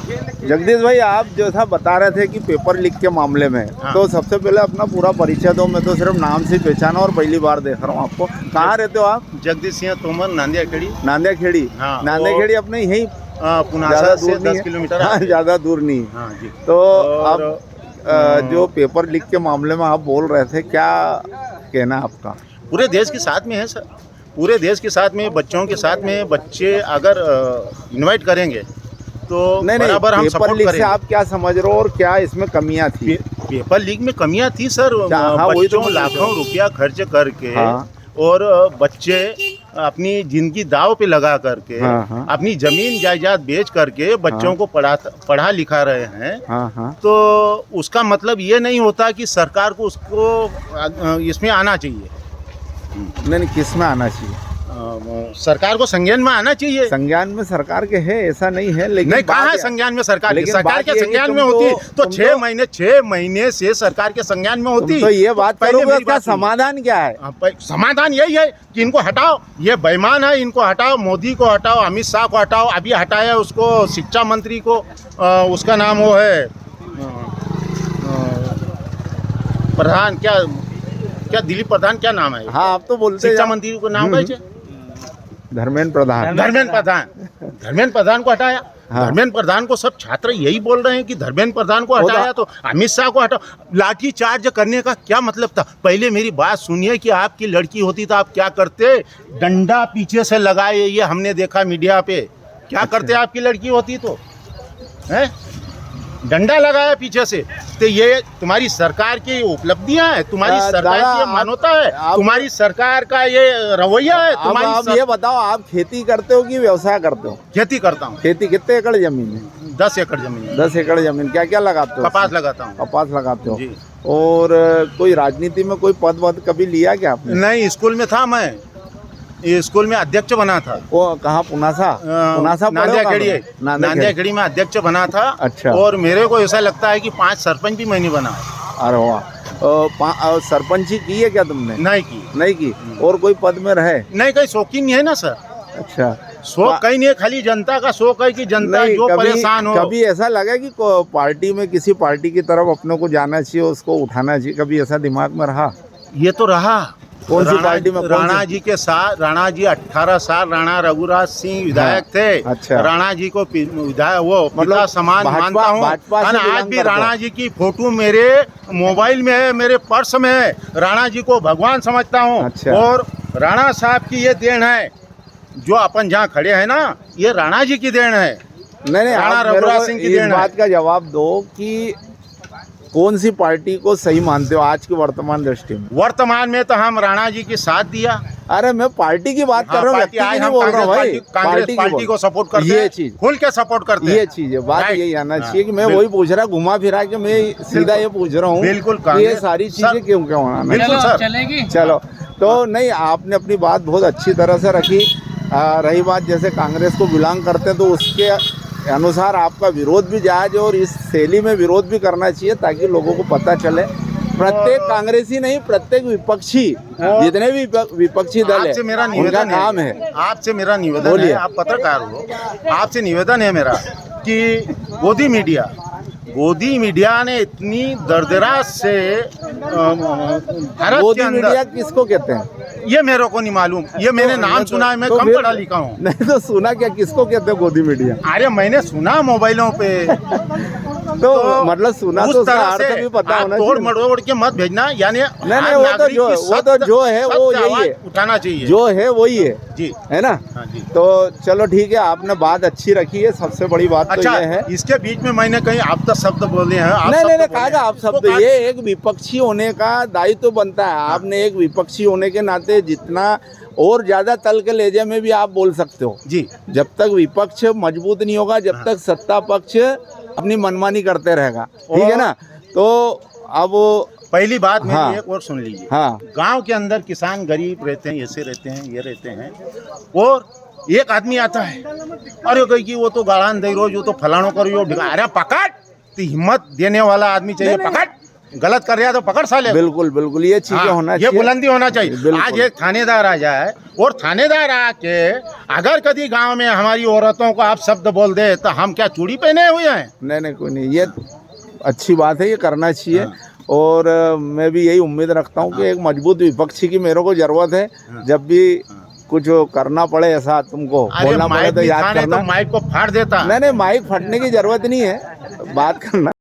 जगदीश भाई, आप जो था बता रहे थे कि पेपर लीक के मामले में, हाँ। तो सबसे पहले अपना पूरा परिचय दो। मैं तो सिर्फ नाम से पहचाना और पहली बार देख रहा हूँ आपको। कहाँ रहते हो आप? जगदीश सिंह तोमर, नांदिया खेड़ी। नांदिया खेड़ी। हाँ, नांदिया खेड़ी अपने यही पुनासा से 10 किलोमीटर। हाँ, ज़्यादा दूर नहीं है। हाँ जी। तो और आप जो पेपर लीक के मामले में आप बोल रहे थे, क्या कहना आपका? पूरे देश के साथ में है सर, पूरे देश के साथ में, बच्चों के साथ में। बच्चे अगर इनवाइट करेंगे तो बराबर हम पेपर सपोर्ट लीक से करेंगे। आप क्या समझ रहे हो और क्या इसमें कमियां थी? पेपर लीक में कमियां थी सर। हाँ, वही तो बच्चों लाखों रुपया खर्च करके, हाँ। और बच्चे अपनी जिंदगी दाव पे लगा करके, हाँ, हाँ। अपनी जमीन जायदाद बेच करके बच्चों को पढ़ा लिखा रहे हैं। हाँ, हाँ। तो उसका मतलब ये नहीं होता कि सरकार को उसको इसमें आना चाहिए। नहीं, किस में आना चाहिए? सरकार को संज्ञान में आना चाहिए। संज्ञान में सरकार के है, ऐसा नहीं है, लेकिन नहीं, कहाँ है संज्ञान में सरकार? लेकिन सरकार के संज्ञान में होती तो 6 महीने से सरकार के संज्ञान में होती। तो ये बात पहले करोगे, मेरी इसका बात सुनिए। समाधान क्या है? समाधान यही है कि इनको हटाओ, ये बेईमान है, इनको हटाओ। मोदी को हटाओ, अमित शाह को हटाओ। अभी हटाया उसको, शिक्षा मंत्री को, उसका नाम वो है प्रधान, क्या दिलीप प्रधान, क्या नाम है? हाँ, आप तो बोलते शिक्षा मंत्री को नाम है धर्मेंद्र प्रधान। धर्मेंद्र प्रधान को हटाया। हाँ। धर्मेंद्र प्रधान को सब छात्र यही बोल रहे हैं कि धर्मेंद्र प्रधान को हटाया तो अमित शाह को हटाओ। लाठी चार्ज करने का क्या मतलब था? पहले मेरी बात सुनिए कि आपकी लड़की होती तो आप क्या करते? डंडा पीछे से लगाए, ये हमने देखा मीडिया पे। क्या करते आपकी लड़की होती तो? हैं? डंडा लगाया पीछे से। तो ये तुम्हारी सरकार की उपलब्धियां है, तुम्हारी सरकार की मान्यता है, तुम्हारी सरकार का ये रवैया है। आप ये बताओ, आप खेती करते हो कि व्यवसाय करते हो? खेती करता हूँ। खेती कितने एकड़ जमीन है? 10 एकड़ जमीन है। 10 एकड़ जमीन। क्या क्या लगाते हो? कपास लगाता हूँ। कपास लगाते हो जी। और कोई राजनीति में कोई पद कभी लिया क्या आपने? नहीं, स्कूल में था मैं। ये स्कूल में अध्यक्ष बना था। वो कहाँ? पुनासा नांदिया खेड़ी है। नांदिया खेड़ी में अध्यक्ष बना था। अच्छा। और मेरे को ऐसा लगता है कि 5 सरपंच भी मैंने बना है। अरे वाह! सरपंची की है क्या तुमने? नहीं की। और कोई पद में रहे? नहीं, कहीं शौकीन नहीं है ना सर। अच्छा, शौक कहीं नहीं है, खाली जनता का शौक है कि जनता जो परेशान हो। कभी ऐसा लगा कि पार्टी में, किसी पार्टी की तरफ अपने को जाना चाहिए, उसको उठाना चाहिए, कभी ऐसा दिमाग में रहा? ये तो रहा। कौन सी पार्टी में? राणा जी के साथ, राणा जी 18 साल राणा रघुराज सिंह विधायक थे। अच्छा। राणा जी को विधायक वो पिता समान मानता हूँ। आज भी राणा जी की फोटो मेरे मोबाइल में है, मेरे पर्स में है। राणा जी को भगवान समझता हूँ। अच्छा। और राणा साहब की ये देन है, जो अपन जहाँ खड़े हैं ना, ये राणा जी की देन है। नहीं, राणा रघुराज सिंह की देन है। इस बात का जवाब दो कि कौन सी पार्टी को सही मानते हो आज की वर्तमान दृष्टि में? वर्तमान में तो हम राणा जी के साथ दिया। अरे मैं पार्टी की बात कर रहा हूँ, व्यक्ति की नहीं बोल रहा हूँ भाई। कांग्रेस पार्टी को सपोर्ट करते हैं। ये चीज खुल के सपोर्ट करते हैं। ये चीज है, बात यही आना चाहिए कि मैं वही पूछ रहा, घुमा फिरा के मैं सीधा ये पूछ रहा हूँ। बिल्कुल, ये सारी चीजें क्यों बिल्कुल सर चलेगी। चलो, तो नहीं, आपने अपनी बात बहुत अच्छी तरह से रखी। रही बात, जैसे कांग्रेस को बिलोंग करते हैं तो उसके अनुसार आपका विरोध भी जायज है और इस शैली में विरोध भी करना चाहिए, ताकि लोगों को पता चले। प्रत्येक कांग्रेसी नहीं, प्रत्येक विपक्षी, जितने भी विपक्षी दल है, उनका काम है। आपसे मेरा निवेदन है, आप पत्रकार हो, आपसे निवेदन है मेरा कि गोदी मीडिया ने इतनी दरदरा से भारत गोदी के अंदर, मीडिया किसको कहते हैं ये मेरे को नहीं मालूम। ये मैंने नाम सुना है, मैं कम पढ़ा लिखा हूँ। नहीं तो सुना क्या, किसको कहते हैं गोदी मीडिया? अरे मैंने सुना मोबाइलों पे। तो मतलब सुना तो उसका अर्थ भी पता होना चाहिए। तोड़ मरोड़ के मत भेजना, यानी नहीं, वो तो जो है वो यही है, उठाना चाहिए। जो है वही है जी, है ना? हाँ जी। तो चलो ठीक है, आपने बात अच्छी रखी है, सबसे बड़ी बात तो ये है। इसके बीच में मैंने कहीं आप तक शब्द बोले हैं। नहीं, कहा आप शब्द, ये एक विपक्षी होने का दायित्व बनता है। आपने एक विपक्षी होने के नाते जितना और ज्यादा तल के लेजे में भी आप बोल सकते हो जी। जब तक विपक्ष मजबूत नहीं होगा, जब तक सत्ता पक्ष अपनी मनमानी करते रहेगा, ठीक है ना? तो अब पहली बात मेरी एक और सुन लीजिए। हाँ। गांव के अंदर किसान गरीब रहते हैं, ऐसे रहते हैं, ये रहते हैं, और एक आदमी आता है, अरे कहीं की वो तो गाड़ान दे रोज, वो तो फलानो करो, अरे पकड़, तो हिम्मत देने वाला आदमी चाहिए। पकड़, गलत कर रहा है तो पकड़ साले। बिल्कुल बिल्कुल, ये चीजें हाँ, होना ये चाहिए। बुलंदी होना चाहिए। बिल्कुल। आज एक थानेदार आ जाए और थानेदार आके अगर कभी गांव में हमारी औरतों को आप शब्द बोल दे तो हम क्या चूड़ी पहने हुए हैं? नहीं नहीं, कोई नहीं, ये अच्छी बात है, ये करना चाहिए। हाँ। और मैं भी यही उम्मीद रखता हूँ कि एक मजबूत विपक्षी की मेरे को जरूरत है। जब भी कुछ करना पड़े ऐसा तुमको अरे बोलना पड़े माइक तो भी याद थाने करना। तो माइक को फाड़ देता। नहीं नहीं, माइक फटने की जरूरत नहीं है, बात करना।